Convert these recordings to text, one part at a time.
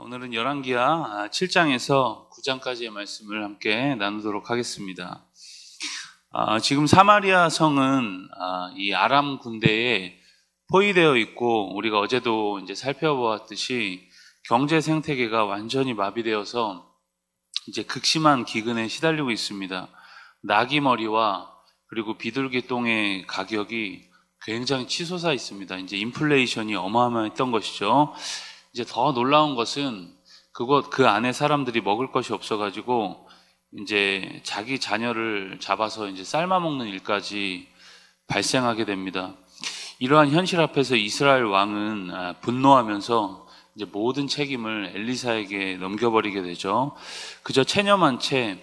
오늘은 열왕기하 7장에서 9장까지의 말씀을 함께 나누도록 하겠습니다. 지금 사마리아 성은 이 아람 군대에 포위되어 있고, 우리가 어제도 이제 살펴보았듯이 경제 생태계가 완전히 마비되어서 이제 극심한 기근에 시달리고 있습니다. 나기머리와 그리고 비둘기똥의 가격이 굉장히 치솟아 있습니다. 이제 인플레이션이 어마어마했던 것이죠. 이제 더 놀라운 것은 그 안에 사람들이 먹을 것이 없어가지고 이제 자기 자녀를 잡아서 이제 삶아 먹는 일까지 발생하게 됩니다. 이러한 현실 앞에서 이스라엘 왕은 분노하면서 이제 모든 책임을 엘리사에게 넘겨버리게 되죠. 그저 체념한 채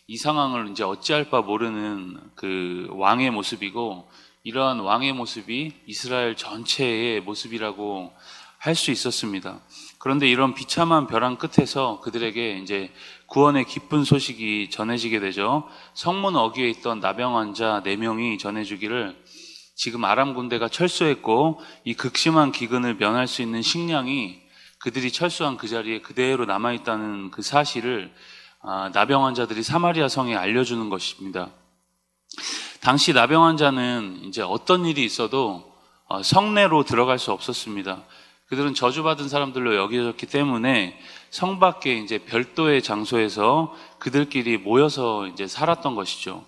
이 상황을 이제 어찌할 바 모르는 그 왕의 모습이고, 이러한 왕의 모습이 이스라엘 전체의 모습이라고 할 수 있었습니다. 그런데 이런 비참한 벼랑 끝에서 그들에게 이제 구원의 기쁜 소식이 전해지게 되죠. 성문 어귀에 있던 나병 환자 4명이 전해주기를 지금 아람 군대가 철수했고 이 극심한 기근을 면할 수 있는 식량이 그들이 철수한 그 자리에 그대로 남아있다는 그 사실을 나병 환자들이 사마리아 성에 알려주는 것입니다. 당시 나병 환자는 이제 어떤 일이 있어도 성내로 들어갈 수 없었습니다. 그들은 저주받은 사람들로 여겨졌기 때문에 성 밖에 이제 별도의 장소에서 그들끼리 모여서 이제 살았던 것이죠.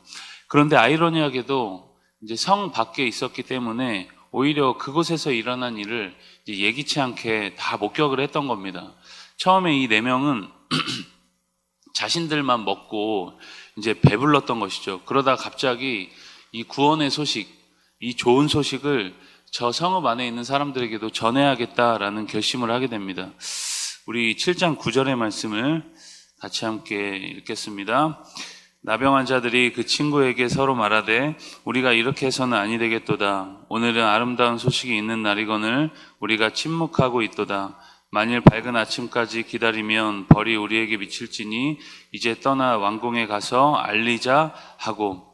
그런데 아이러니하게도 이제 성 밖에 있었기 때문에 오히려 그곳에서 일어난 일을 이제 예기치 않게 다 목격을 했던 겁니다. 처음에 이 4명은 자신들만 먹고 이제 배불렀던 것이죠. 그러다 갑자기 이 구원의 소식, 이 좋은 소식을 저 성읍 안에 있는 사람들에게도 전해야겠다라는 결심을 하게 됩니다. 우리 7장 9절의 말씀을 같이 함께 읽겠습니다. 나병 환자들이 그 친구에게 서로 말하되 우리가 이렇게 해서는 아니 되겠도다. 오늘은 아름다운 소식이 있는 날이거늘 우리가 침묵하고 있도다. 만일 밝은 아침까지 기다리면 벌이 우리에게 미칠지니 이제 떠나 왕궁에 가서 알리자 하고,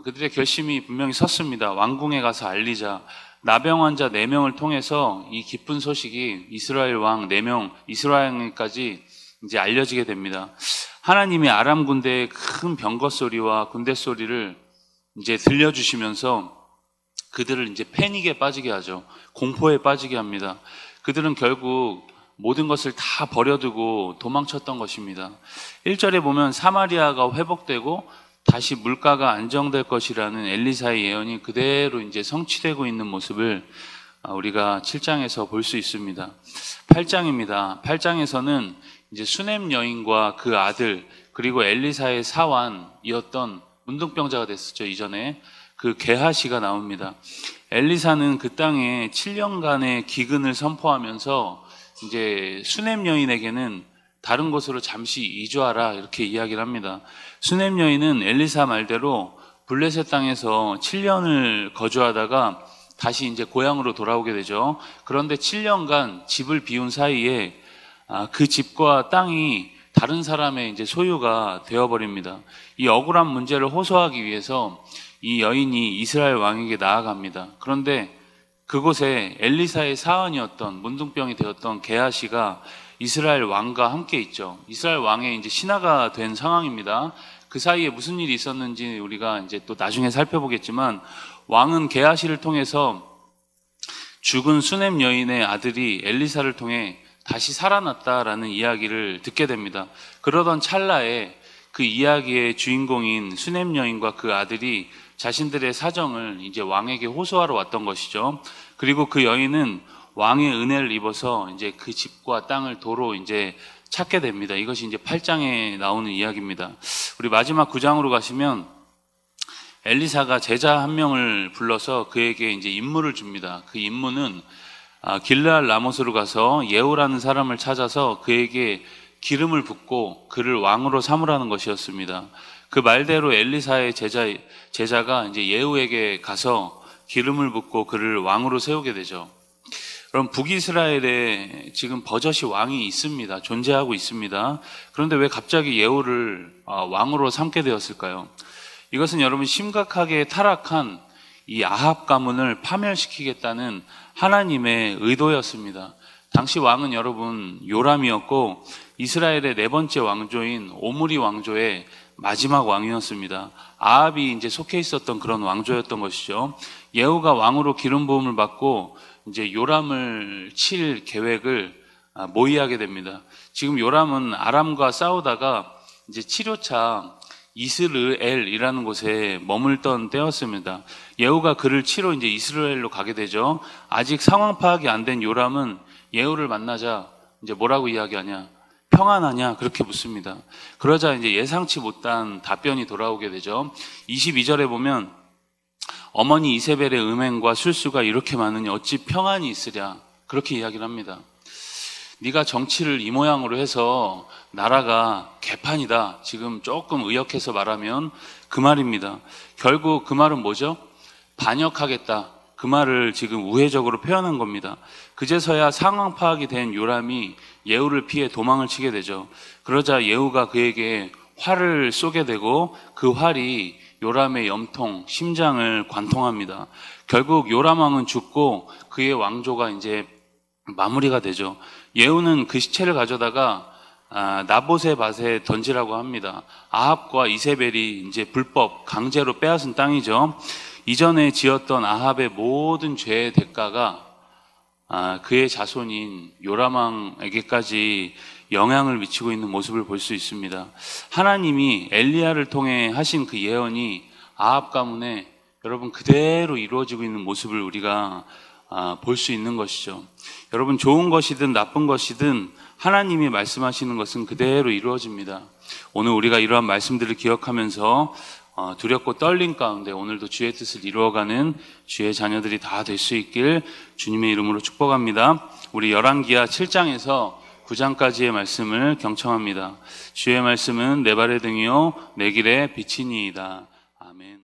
그들의 결심이 분명히 섰습니다. 왕궁에 가서 알리자. 나병 환자 4명을 통해서 이 기쁜 소식이 이스라엘 왕 4명, 이스라엘까지 이제 알려지게 됩니다. 하나님이 아람 군대의 큰 병거 소리와 군대 소리를 이제 들려주시면서 그들을 이제 패닉에 빠지게 하죠. 공포에 빠지게 합니다. 그들은 결국 모든 것을 다 버려두고 도망쳤던 것입니다. 1절에 보면 사마리아가 회복되고 다시 물가가 안정될 것이라는 엘리사의 예언이 그대로 이제 성취되고 있는 모습을 우리가 7장에서 볼 수 있습니다. 8장입니다. 8장에서는 이제 수넴 여인과 그 아들, 그리고 엘리사의 사환이었던 문둥병자가 됐었죠. 이전에 그 게하시가 나옵니다. 엘리사는 그 땅에 7년간의 기근을 선포하면서 이제 수넴 여인에게는 다른 곳으로 잠시 이주하라 이렇게 이야기를 합니다. 수넴 여인은 엘리사 말대로 블레셋 땅에서 7년을 거주하다가 다시 이제 고향으로 돌아오게 되죠. 그런데 7년간 집을 비운 사이에 그 집과 땅이 다른 사람의 이제 소유가 되어버립니다. 이 억울한 문제를 호소하기 위해서 이 여인이 이스라엘 왕에게 나아갑니다. 그런데 그곳에 엘리사의 사환이었던 문둥병이 되었던 게하시가 이스라엘 왕과 함께 있죠. 이스라엘 왕의 이제 신하가 된 상황입니다. 그 사이에 무슨 일이 있었는지 우리가 이제 또 나중에 살펴보겠지만, 왕은 게하시를 통해서 죽은 수넴 여인의 아들이 엘리사를 통해 다시 살아났다라는 이야기를 듣게 됩니다. 그러던 찰나에 그 이야기의 주인공인 수넴 여인과 그 아들이 자신들의 사정을 이제 왕에게 호소하러 왔던 것이죠. 그리고 그 여인은 왕의 은혜를 입어서 이제 그 집과 땅을 도로 이제 찾게 됩니다. 이것이 이제 8장에 나오는 이야기입니다. 우리 마지막 9장으로 가시면 엘리사가 제자 한 명을 불러서 그에게 이제 임무를 줍니다. 그 임무는 길르앗 라못으로 가서 예후라는 사람을 찾아서 그에게 기름을 붓고 그를 왕으로 삼으라는 것이었습니다. 그 말대로 엘리사의 제자가 이제 예후에게 가서 기름을 붓고 그를 왕으로 세우게 되죠. 그럼 북이스라엘에 지금 버젓이 왕이 있습니다. 존재하고 있습니다. 그런데 왜 갑자기 예후를 왕으로 삼게 되었을까요? 이것은 여러분 심각하게 타락한 이 아합 가문을 파멸시키겠다는 하나님의 의도였습니다. 당시 왕은 여러분 요람이었고 이스라엘의 네 번째 왕조인 오므리 왕조의 마지막 왕이었습니다. 아합이 이제 속해 있었던 그런 왕조였던 것이죠. 예후가 왕으로 기름 부음을 받고 이제 요람을 칠 계획을 모의하게 됩니다. 지금 요람은 아람과 싸우다가 이제 7호차 이스르엘이라는 곳에 머물던 때였습니다. 예후가 그를 치러 이제 이스라엘로 가게 되죠. 아직 상황 파악이 안 된 요람은 예후를 만나자 이제 뭐라고 이야기하냐? 평안하냐? 그렇게 묻습니다. 그러자 이제 예상치 못한 답변이 돌아오게 되죠. 22절에 보면 어머니 이세벨의 음행과 술수가 이렇게 많으니 어찌 평안이 있으랴? 그렇게 이야기를 합니다. 네가 정치를 이 모양으로 해서 나라가 개판이다. 지금 조금 의역해서 말하면 그 말입니다. 결국 그 말은 뭐죠? 반역하겠다. 그 말을 지금 우회적으로 표현한 겁니다. 그제서야 상황 파악이 된 요람이 예후를 피해 도망을 치게 되죠. 그러자 예후가 그에게 활을 쏘게 되고 그 활이 요람의 염통, 심장을 관통합니다. 결국 요람 왕은 죽고 그의 왕조가 이제 마무리가 되죠. 예후는 그 시체를 가져다가 나봇의 밭에 던지라고 합니다. 아합과 이세벨이 이제 불법 강제로 빼앗은 땅이죠. 이전에 지었던 아합의 모든 죄의 대가가 그의 자손인 요람 왕에게까지 영향을 미치고 있는 모습을 볼 수 있습니다. 하나님이 엘리야를 통해 하신 그 예언이 아합 가문에 여러분 그대로 이루어지고 있는 모습을 우리가 볼 수 있는 것이죠. 여러분 좋은 것이든 나쁜 것이든 하나님이 말씀하시는 것은 그대로 이루어집니다. 오늘 우리가 이러한 말씀들을 기억하면서 두렵고 떨림 가운데 오늘도 주의 뜻을 이루어가는 주의 자녀들이 다 될 수 있길 주님의 이름으로 축복합니다. 우리 열왕기하 7장에서 9장까지의 말씀을 경청합니다. 주의 말씀은 내 발의 등이요 내 길의 빛이니이다. 아멘.